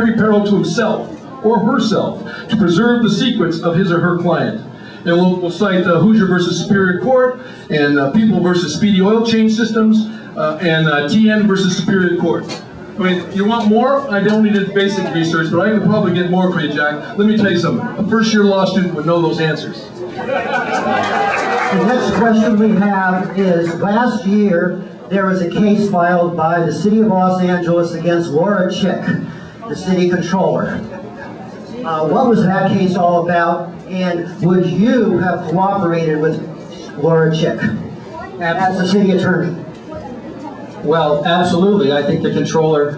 every peril to himself or herself to preserve the secrets of his or her client. And we'll cite Hoosier versus Superior Court, and People versus Speedy Oil Change Systems, and TN versus Superior Court. I mean, you want more? I don't need basic research, but I can probably get more for you, Jack. Let me tell you something. A first-year law student would know those answers. The next question we have is, last year there was a case filed by the City of Los Angeles against Laura Chick, the city controller. What was that case all about, and would you have cooperated with Laura Chick as the city attorney? Well, absolutely. I think the controller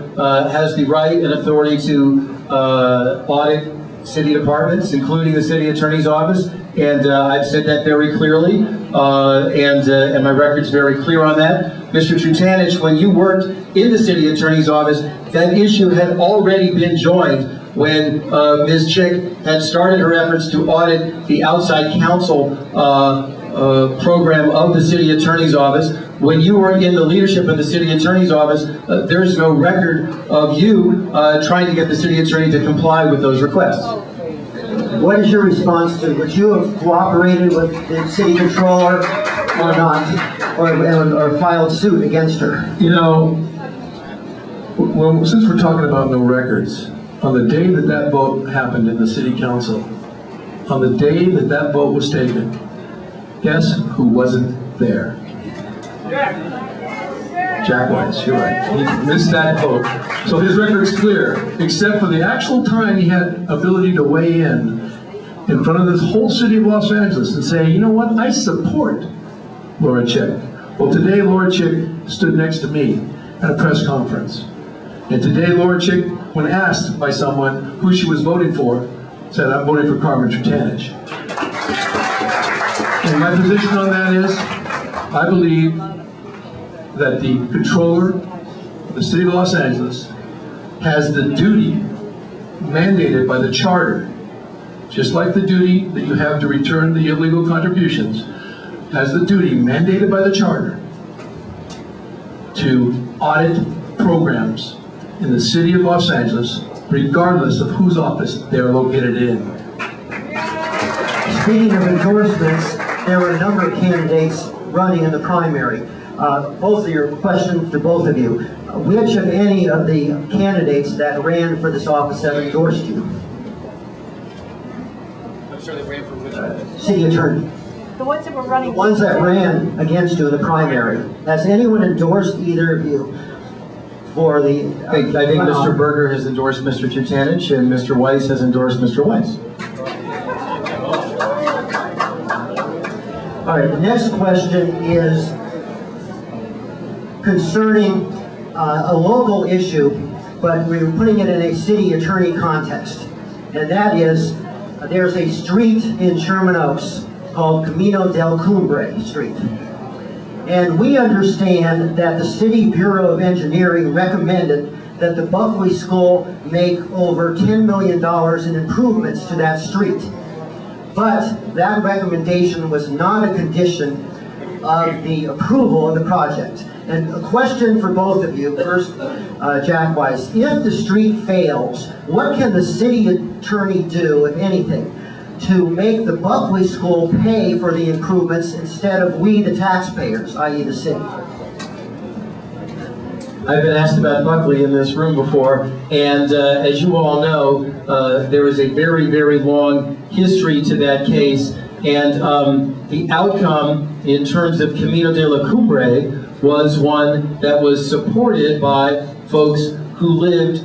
has the right and authority to audit city departments, including the city attorney's office, and I've said that very clearly, and my record's very clear on that. Mr. Trutanich, when you worked in the city attorney's office, that issue had already been joined when Ms. Chick had started her efforts to audit the outside counsel program of the city attorney's office. When you were in the leadership of the city attorney's office, there's no record of you trying to get the city attorney to comply with those requests. What is your response to, would you have cooperated with the city controller or not, or filed suit against her? You know, well, since we're talking about no records, on the day that that vote happened in the city council, on the day that that vote was taken, guess who wasn't there? Jack Weiss, you're right. He missed that vote. So his record's clear, except for the actual time he had ability to weigh in front of this whole city of Los Angeles and say, you know what, I support Laura Chick. Well, today Laura Chick stood next to me at a press conference. And today Laura Chick, when asked by someone who she was voting for, said, I'm voting for Carmen Trutanich. And my position on that is, I believe that the controller of the city of Los Angeles has the duty mandated by the charter, just like the duty that you have to return the illegal contributions, has the duty mandated by the charter to audit programs in the city of Los Angeles, regardless of whose office they're located in. Speaking of endorsements, there were a number of candidates running in the primary. Both of your questions to both of you. Which of any of the candidates that ran for this office have endorsed you? I'm sorry, they ran for which? City attorney. The ones that were running. The ones that ran against you in the primary. Has anyone endorsed either of you for the... I think Mr. Berger has endorsed Mr. Trutanich, and Mr. Weiss has endorsed Mr. Weiss. All right, the next question is concerning a local issue, but we're putting it in a city attorney context. And that is, there's a street in Sherman Oaks called Camino del Cumbre Street. And we understand that the City Bureau of Engineering recommended that the Buckley School make over $10 million in improvements to that street. But that recommendation was not a condition of the approval of the project. And a question for both of you. First, Jack Weiss, if the street fails, what can the city attorney do, if anything, to make the Buckley School pay for the improvements instead of we, the taxpayers, i.e. the city? I've been asked about Buckley in this room before, and as you all know, there is a very, very long history to that case, and the outcome in terms of Camino de la Cumbre was one that was supported by folks who lived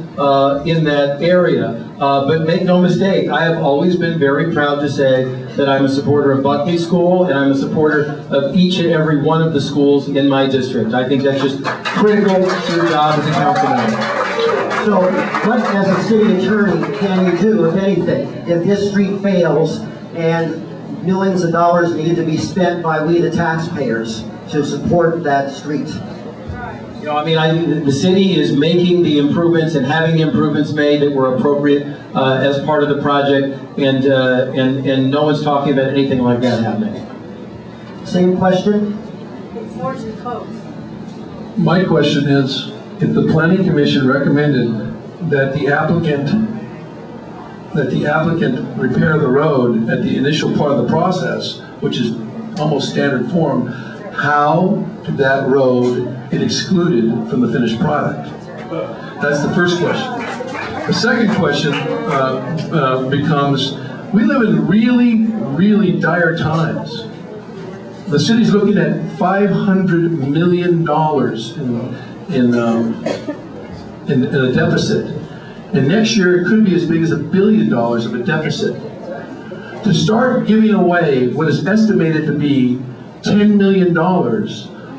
in that area. But make no mistake, I have always been very proud to say that I'm a supporter of Buckley School, and I'm a supporter of each and every one of the schools in my district. I think that's just critical to your job as a council member. So what, as a city attorney, can you do, if anything, if this street fails and millions of dollars need to be spent by we, the taxpayers, to support that street? You know, I mean, the city is making the improvements and having the improvements made that were appropriate as part of the project, and no one's talking about anything like that happening. Same question? Enforce the codes. My question is, if the Planning Commission recommended that the applicant repair the road at the initial part of the process, which is almost standard form, how did that road get excluded from the finished product? That's the first question. The second question becomes, we live in really, really dire times. The city's looking at $500 million in a deficit. And next year, it could be as big as $1 billion of a deficit. To start giving away what is estimated to be $10 million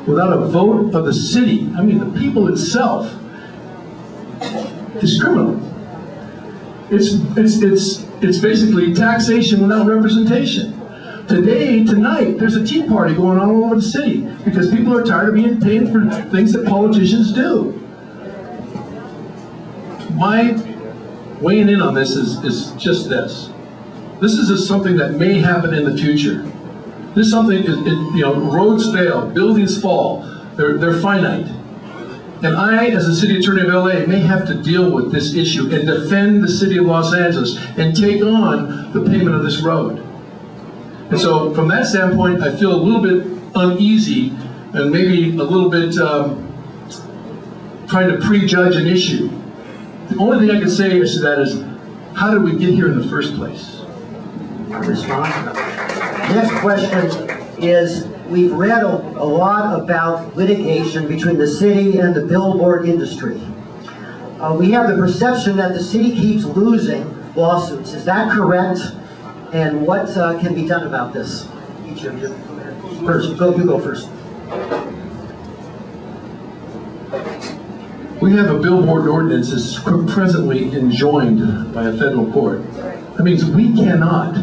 without a vote of the city, I mean the people itself, is criminal. It's basically taxation without representation. Tonight, there's a tea party going on all over the city because people are tired of being paid for things that politicians do. My weighing in on this is just this. This is just something that may happen in the future. This is something, roads fail, buildings fall, they're finite. And I, as the city attorney of LA, may have to deal with this issue and defend the city of Los Angeles and take on the payment of this road. And so from that standpoint, I feel a little bit uneasy and maybe a little bit trying to prejudge an issue. The only thing I can say to that is, how did we get here in the first place? Response. Next question is, we've read a lot about litigation between the city and the billboard industry. We have the perception that the city keeps losing lawsuits. Is that correct? And what can be done about this? Each of you. First, you go first. We have a billboard ordinance that's presently enjoined by a federal court. That means we cannot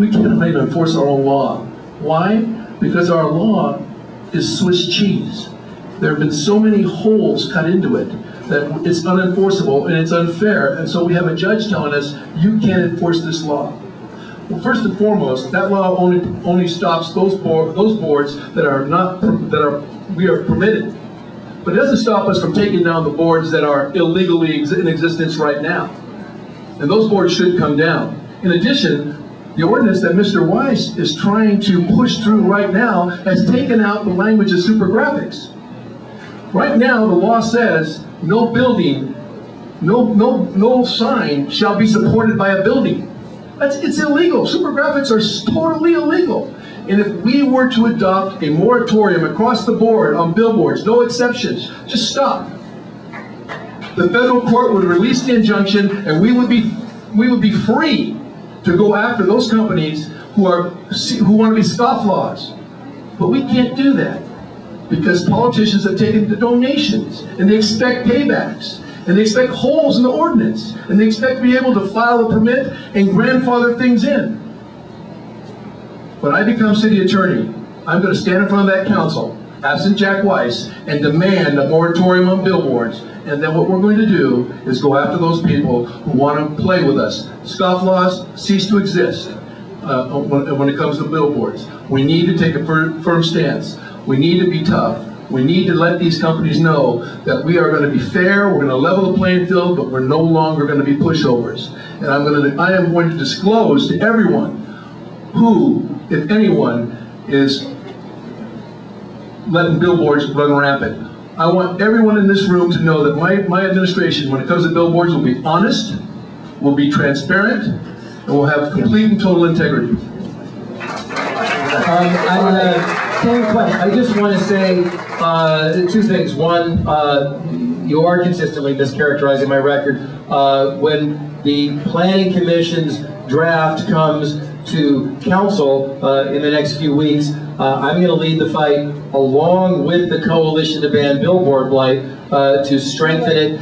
even enforce our own law. Why? Because our law is Swiss cheese. There have been so many holes cut into it that it's unenforceable and it's unfair, and so we have a judge telling us, you can't enforce this law. Well, first and foremost, that law only stops those boards that we are permitted. But it doesn't stop us from taking down the boards that are illegally in existence right now. And those boards should come down. In addition, the ordinance that Mr. Weiss is trying to push through right now has taken out the language of super graphics. Right now, the law says no building, no sign shall be supported by a building. It's illegal. Super graphics are totally illegal. And if we were to adopt a moratorium across the board on billboards, no exceptions, just stop. The federal court would release the injunction, and we would be free to go after those companies who want to be scofflaws. But we can't do that because politicians have taken the donations, and they expect paybacks, and they expect holes in the ordinance, and they expect to be able to file a permit and grandfather things in. When I become city attorney, I'm going to stand in front of that council, absent Jack Weiss, and demand a moratorium on billboards. And then what we're going to do is go after those people who want to play with us. Scofflaws cease to exist when it comes to billboards. We need to take a firm stance. We need to be tough. We need to let these companies know that we are going to be fair, we're going to level the playing field, but we're no longer going to be pushovers. And I am going to disclose to everyone who, if anyone, is letting billboards run rampant. I want everyone in this room to know that my administration, when it comes to billboards, will be honest, will be transparent, and will have complete and total integrity. I just want to say two things. One, you are consistently mischaracterizing my record. When the Planning Commission's draft comes to council in the next few weeks, I'm going to lead the fight along with the coalition to ban billboard blight to strengthen it.